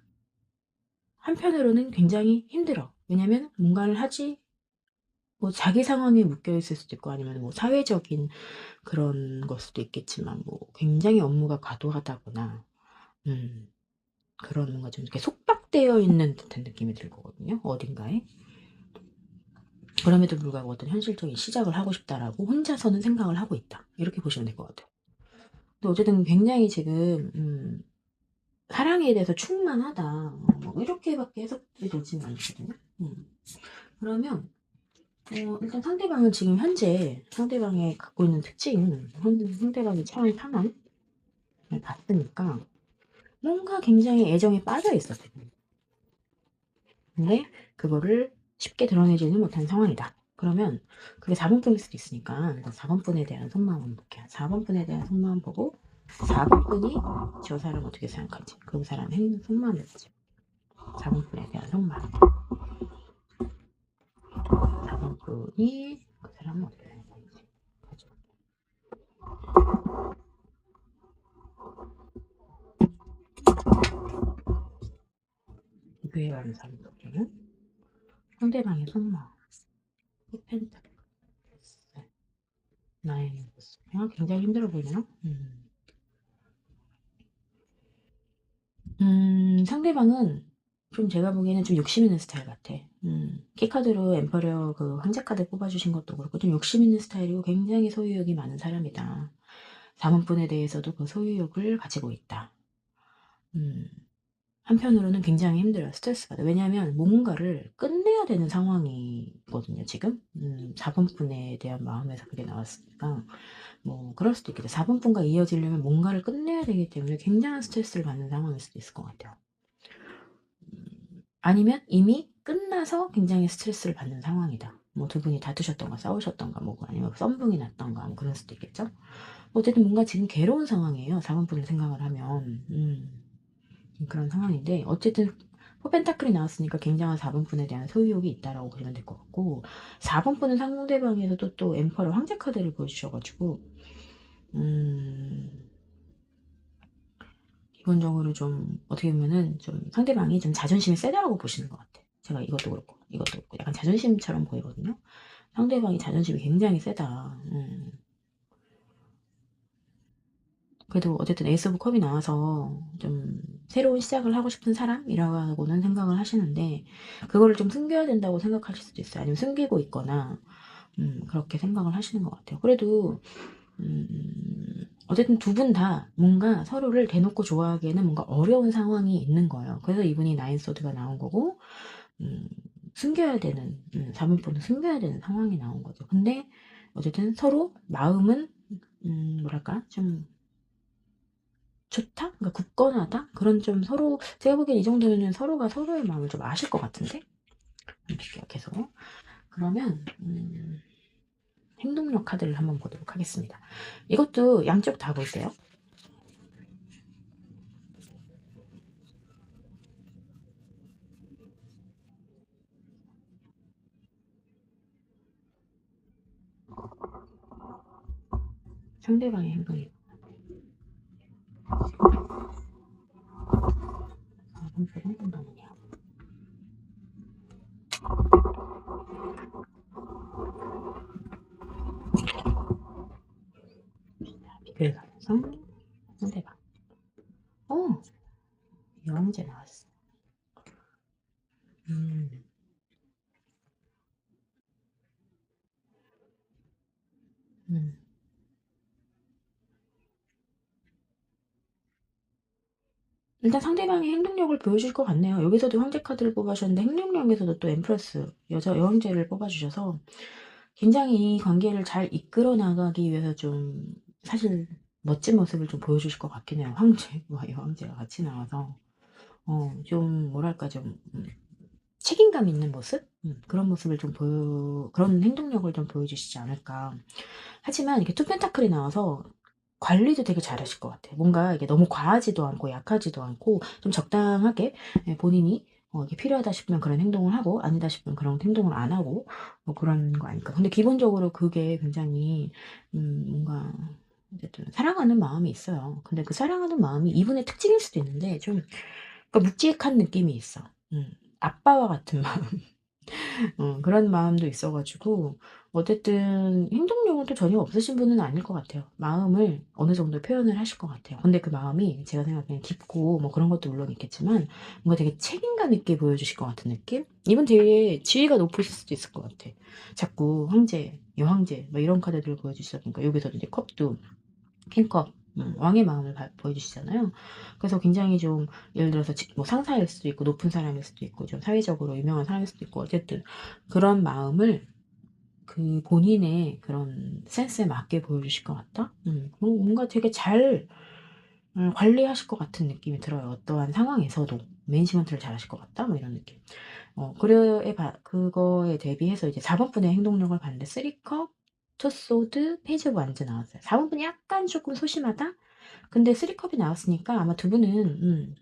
한편으로는 굉장히 힘들어. 왜냐면 뭔가를 하지 뭐 자기 상황에 묶여 있을 수도 있고 아니면 뭐 사회적인 그런 걸 수도 있겠지만 뭐 굉장히 업무가 과도하다거나 음 그런 뭔가 좀 이렇게 속박되어 있는 듯한 느낌이 들거든요, 어딘가에. 그럼에도 불구하고 어떤 현실적인 시작을 하고 싶다라고 혼자서는 생각을 하고 있다. 이렇게 보시면 될 것 같아요. 근데 어쨌든 굉장히 지금 사랑에 대해서 충만하다. 뭐 이렇게밖에 해석이 되지는 않거든요. 그러면 일단 상대방은 지금 현재 상대방이 갖고 있는 특징, 상대방이 처한 상황을 봤으니까 뭔가 굉장히 애정에 빠져 있었어요. 근데 그거를 쉽게 드러내지는 못한 상황이다. 그러면 그게 4번분일 수도 있으니까 4번분에 대한 속마음 한번 볼게요. 4번분에 대한 속마음 보고 4번분이 저 사람 어떻게 생각할지 그 사람 속마음을 보죠. 4번분에 대한 속마음 4번분이 그 사람은 어떻게 생각할지 보죠. 비교해가는 사람 속에는 상대방의 속마음 펜타클 나의 모습 굉장히 힘들어 보이네요. 상대방은 좀 제가 보기에는 좀 욕심 있는 스타일 같아. 키카드로 엠퍼러 그 황제 카드 뽑아주신 것도 그렇고 좀 욕심 있는 스타일이고 굉장히 소유욕이 많은 사람이다. 4번분에 대해서도 그 소유욕을 가지고 있다. 음, 한편으로는 굉장히 힘들어요. 스트레스 받아. 왜냐하면 뭔가를 끝내야 되는 상황이거든요, 지금. 4번분에 대한 마음에서 그게 나왔으니까. 뭐, 그럴 수도 있겠죠. 4번분과 이어지려면 뭔가를 끝내야 되기 때문에 굉장한 스트레스를 받는 상황일 수도 있을 것 같아요. 아니면 이미 끝나서 굉장히 스트레스를 받는 상황이다. 뭐 두 분이 다투셨던가 싸우셨던가 뭐 아니면 썸붕이 났던가 뭐 그럴 수도 있겠죠. 어쨌든 뭔가 지금 괴로운 상황이에요. 4번분을 생각을 하면 그런 상황인데 어쨌든 포펜타클이 나왔으니까 굉장한 4번분에 대한 소유욕이 있다라고 보시면 될 것 같고 4번분은 상대방에서도 또 엠퍼러 황제 카드를 보여주셔가지고 기본적으로 좀 어떻게 보면은 좀 상대방이 좀 자존심이 세다라고 보시는 것 같아요. 제가 이것도 그렇고 이것도 그렇고 약간 자존심처럼 보이거든요. 상대방이 자존심이 굉장히 세다. 그래도 어쨌든 에이스 오브 컵이 나와서 좀 새로운 시작을 하고 싶은 사람이라고는 생각을 하시는데 그거를 좀 숨겨야 된다고 생각하실 수도 있어요. 아니면 숨기고 있거나 그렇게 생각을 하시는 것 같아요. 그래도 어쨌든 두 분 다 뭔가 서로를 대놓고 좋아하기에는 뭔가 어려운 상황이 있는 거예요. 그래서 이분이 나인 소드가 나온 거고 숨겨야 되는 4번분은 숨겨야 되는 상황이 나온 거죠. 근데 어쨌든 서로 마음은 뭐랄까 좀 좋다? 그러니까 굳건하다? 그런 좀 서로 제가 보기엔 이 정도면 서로가 서로의 마음을 좀 아실 것 같은데 볼게요 계속. 그러면 행동력 카드를 한번 보도록 하겠습니다. 이것도 양쪽 다 볼게요. 상대방의 행동이 4번분 행동이네요. 비교해 가면서 상대방 여왕제 나왔어. 음, 음. 일단 상대방이 행동력을 보여줄 것 같네요. 여기서도 황제 카드를 뽑아주셨는데 행동력에서도 또 엠프레스 여자 여왕제를 뽑아주셔서 굉장히 이 관계를 잘 이끌어 나가기 위해서 좀 사실 멋진 모습을 좀 보여주실 것 같긴 해요. 황제와 여왕제가 같이 나와서 좀 뭐랄까 좀 책임감 있는 모습? 그런 모습을 좀 그런 행동력을 좀 보여주시지 않을까. 하지만 이렇게 투 펜타클이 나와서 관리도 되게 잘하실 것 같아요. 뭔가 이게 너무 과하지도 않고 약하지도 않고 좀 적당하게 본인이 이게 필요하다 싶으면 그런 행동을 하고 아니다 싶으면 그런 행동을 안 하고 뭐 그런 거 아닐까. 근데 기본적으로 그게 굉장히 뭔가 어쨌든 사랑하는 마음이 있어요. 근데 그 사랑하는 마음이 이분의 특징일 수도 있는데 좀 그러니까 묵직한 느낌이 있어. 아빠와 같은 마음. 그런 마음도 있어 가지고 어쨌든 행동력은 또 전혀 없으신 분은 아닐 것 같아요. 마음을 어느 정도 표현을 하실 것 같아요. 근데 그 마음이 제가 생각하기엔 깊고 뭐 그런 것도 물론 있겠지만 뭔가 되게 책임감 있게 보여주실 것 같은 느낌? 이분 되게 지위가 높으실 수도 있을 것 같아. 자꾸 황제, 여황제 뭐 이런 카드들을 보여주시다 보니까 여기서도 이제 컵도 킹컵 왕의 마음을 보여주시잖아요. 그래서 굉장히 좀 예를 들어서 뭐 상사일 수도 있고 높은 사람일 수도 있고 좀 사회적으로 유명한 사람일 수도 있고 어쨌든 그런 마음을 그 본인의 그런 센스에 맞게 보여주실 것 같다? 뭔가 되게 잘 관리하실 것 같은 느낌이 들어요. 어떠한 상황에서도 매니지먼트를 잘 하실 것 같다? 뭐 이런 느낌. 그거에 대비해서 이제 4번 분의 행동력을 봤는데 3컵, 투소드, 페이지 오브 완즈 나왔어요. 4번 분이 약간 조금 소심하다? 근데 3컵이 나왔으니까 아마 두 분은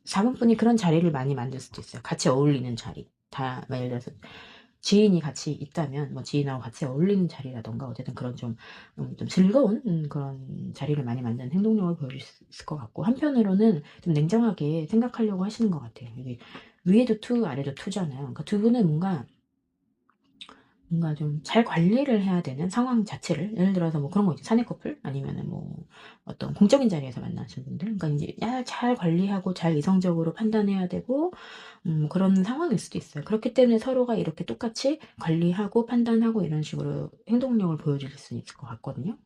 4번 분이 그런 자리를 많이 만들 수도 있어요. 같이 어울리는 자리. 예를 들어서 지인이 같이 있다면 뭐 지인하고 같이 어울리는 자리라든가 어쨌든 그런 좀 즐거운 그런 자리를 많이 만드는 행동력을 보여줄 수 있을 것 같고 한편으로는 좀 냉정하게 생각하려고 하시는 것 같아요. 이게 위에도 투 아래도 투잖아요. 그러니까 두 분은 뭔가 좀 잘 관리를 해야 되는 상황 자체를 예를 들어서 뭐 그런 거 있죠. 사내 커플 아니면은 뭐 어떤 공적인 자리에서 만나신 분들 그러니까 인제 잘 관리하고 잘 이성적으로 판단해야 되고 그런 상황일 수도 있어요. 그렇기 때문에 서로가 이렇게 똑같이 관리하고 판단하고 이런 식으로 행동력을 보여줄 수 있을 것 같거든요.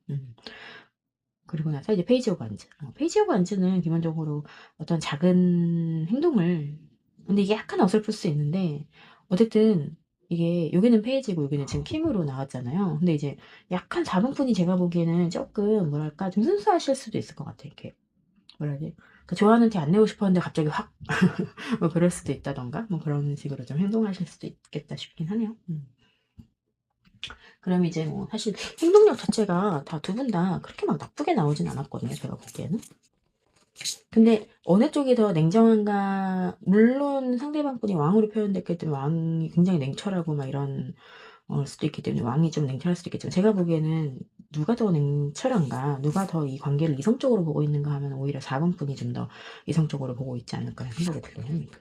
그리고 나서 이제 페이지 오브 안즈. 페이지 오브 안즈는 기본적으로 어떤 작은 행동을 근데 이게 약간 어설플 수 있는데 어쨌든 이게 여기는 페이지고 여기는 지금 킹으로 나왔잖아요. 근데 이제 약간 4번분이 제가 보기에는 쪼끔 뭐랄까 좀 순수하실 수도 있을 것 같아요. 이렇게 뭐라 해야 되지? 그 좋아하는 티 안 내고 싶었는데 갑자기 확 뭐 그럴 수도 있다든가 뭐 그런 식으로 좀 행동하실 수도 있겠다 싶긴 하네요. 그럼 이제 뭐 사실 행동력 자체가 다 두 분 다 그렇게 막 나쁘게 나오진 않았거든요, 제가 보기에는. 근데 어느 쪽이 더 냉정한가 물론 상대방 분이 왕으로 표현됐기 때문에 왕이 굉장히 냉철하고 막 이런 수도 있기 때문에 왕이 좀 냉철할 수도 있겠지만 제가 보기에는 누가 더 냉철한가, 누가 더 이 관계를 이성적으로 보고 있는가 하면 오히려 4번 분이 좀 더 이성적으로 보고 있지 않을까 생각이 들긴 합니다.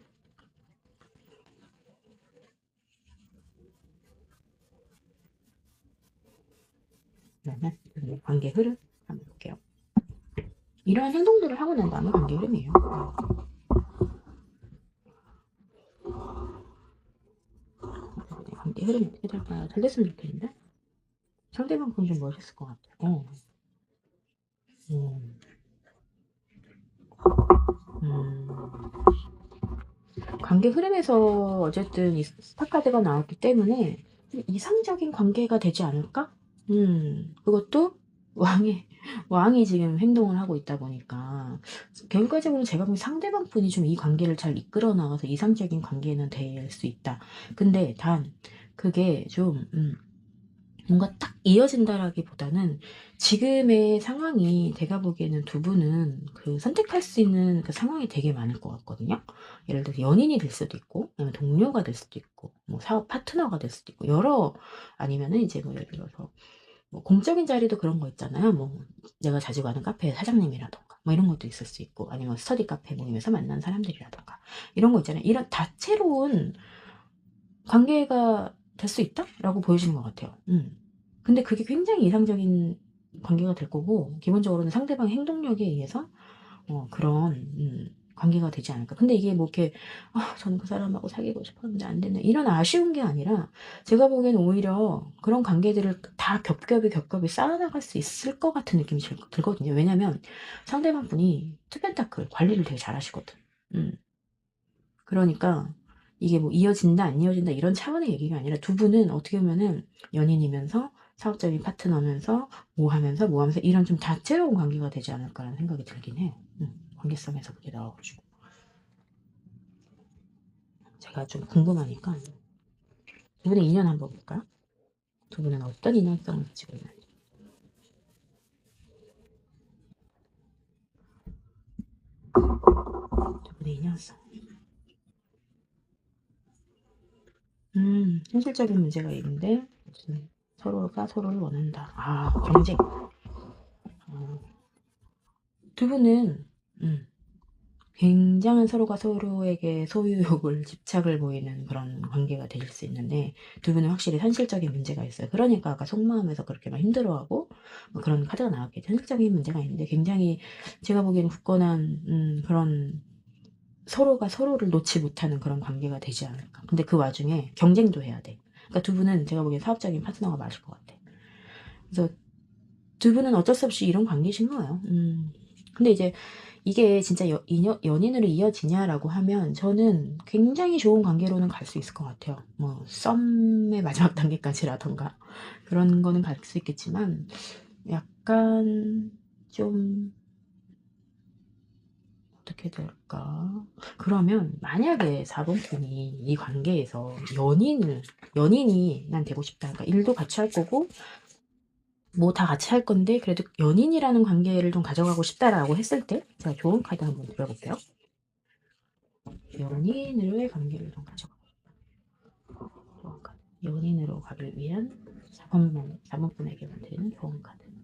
그러면 관계 흐름 한번 볼게요. 이러한 행동들을 하고 난 다음에 관계 흐름이에요. 관계 흐름이 어떻게 될까요? 잘 됐으면 좋겠는데? 상대방 분 좀 멋있을 것 같아요. 음, 음. 관계 흐름에서 어쨌든 이 스타카드가 나왔기 때문에 좀 이상적인 관계가 되지 않을까? 그것도 왕의 왕이 지금 행동을 하고 있다 보니까 결과적으로 제가 보기엔 상대방 분이 좀 이 관계를 잘 이끌어 나가서 이상적인 관계는 될 수 있다. 근데 단 그게 좀 뭔가 딱 이어진다라기보다는 지금의 상황이 제가 보기에는 두 분은 그 선택할 수 있는 그 상황이 되게 많을 것 같거든요. 예를 들어서 연인이 될 수도 있고 아니면 동료가 될 수도 있고 뭐 사업 파트너가 될 수도 있고 여러 아니면은 이제 뭐 예를 들어서 뭐 공적인 자리도 그런 거 있잖아요. 뭐 내가 자주 가는 카페 사장님이라든가 뭐 이런 것도 있을 수 있고 아니면 스터디 카페 모임에서 만난 사람들이라든가 이런 거 있잖아요. 이런 다채로운 관계가 될 수 있다라고 보여지는 것 같아요. 근데 그게 굉장히 이상적인 관계가 될 거고 기본적으로는 상대방의 행동력에 의해서 그런 관계가 되지 않을까. 근데 이게 뭐 이렇게 '아 저는 그 사람하고 사귀고 싶었는데 안 됐네.' 이런 아쉬운 게 아니라 제가 보기에는 오히려 그런 관계들을 다 겹겹이 쌓아나갈 수 있을 것 같은 느낌이 들거든요. 왜냐면 상대방 분이 투펜타클 관리를 되게 잘하시거든. 음. 그러니까 이게 뭐 이어진다 안 이어진다 이런 차원의 얘기가 아니라 두 분은 어떻게 보면은 연인이면서 사업적인 파트너면서 뭐 하면서 뭐 하면서 이런 좀 다채로운 관계가 되지 않을까라는 생각이 들긴 해요. 관계성에서 그게 나와 가지고. 제가 좀 궁금하니까 두 분의 인연 한번 볼까요? 두 분은 어떤 인연성을 가지고 있는지. 두 분의 인연성. 현실적인 문제가 있는데 무슨 서로가 서로를 원한다. 경쟁. 어. 두 분은 음 굉장한 서로가 서로에게 소유욕을 집착을 보이는 그런 관계가 될 수 있는데, 두 분은 확실히 현실적인 문제가 있어요. 그러니까 아까 속마음에서 그렇게 막 힘들어하고 뭐 그런 카드가 나왔겠죠. 현실적인 문제가 있는데 굉장히 제가 보기에는 굳건한 그런 서로가 서로를 놓지 못하는 그런 관계가 되지 않을까. 근데 그 와중에 경쟁도 해야 돼. 그러니까 두 분은 제가 보기엔 사업적인 파트너가 맞을 것 같아. 그래서 두 분은 어쩔 수 없이 이런 관계신 거예요. 근데 이제 이게 진짜 연인으로 이어지냐라고 하면 저는 굉장히 좋은 관계로는 갈 수 있을 것 같아요. 뭐 썸의 마지막 단계까지라던가 그런 거는 갈 수 있겠지만, 약간 좀 어떻게 될까? 그러면 만약에 4번 분이 이 관계에서 연인이 난 되고 싶다. 그러니까 일도 같이 할 거고 뭐 다 같이 할 건데 그래도 연인이라는 관계를 좀 가져가고 싶다라고 했을 때, 제가 좋은 카드 한번 드려볼게요. 연인으로의 관계를 좀 가져가고 싶다. 좋은 카드. 연인으로 가기 위한 4번분에게만 드리는 좋은 카드. 음.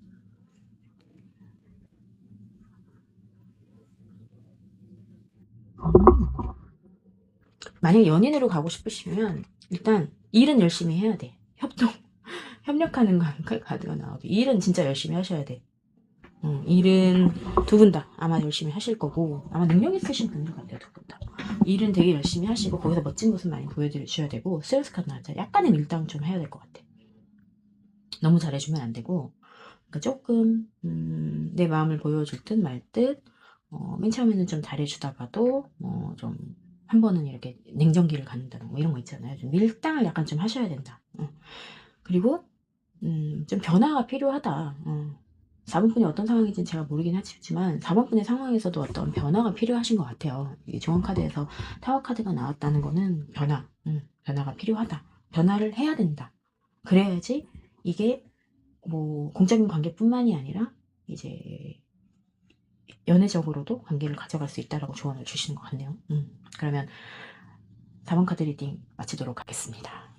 만약에 연인으로 가고 싶으시면 일단 일은 열심히 해야 돼. 협력하는 카드가 나와도 일은 진짜 열심히 하셔야 돼. 일은 두 분 다 아마 열심히 하실 거고, 아마 능력 있으신 분들 같아요, 두 분 다. 일은 되게 열심히 하시고, 거기서 멋진 모습 많이 보여주셔야 되고, 스트레스 카드 나왔잖아요. 약간의 밀당 좀 해야 될 것 같아. 너무 잘해주면 안 되고, 그러니까 조금, 내 마음을 보여줄 듯 말 듯, 맨 처음에는 좀 잘해주다가도, 좀, 한 번은 이렇게 냉정기를 갖는다는 뭐 이런 거 있잖아요. 좀 밀당을 약간 좀 하셔야 된다. 그리고, 좀 변화가 필요하다. 4번분이 어떤 상황인지는 제가 모르긴 하지만 4번분의 상황에서도 어떤 변화가 필요하신 것 같아요. 이 좋은 카드에서 타워 카드가 나왔다는 거는 변화가 필요하다. 변화를 해야 된다. 그래야지 이게 뭐 공적인 관계뿐만이 아니라 이제 연애적으로도 관계를 가져갈 수 있다라고 조언을 주시는 것 같네요. 그러면 4번 카드 리딩 마치도록 하겠습니다.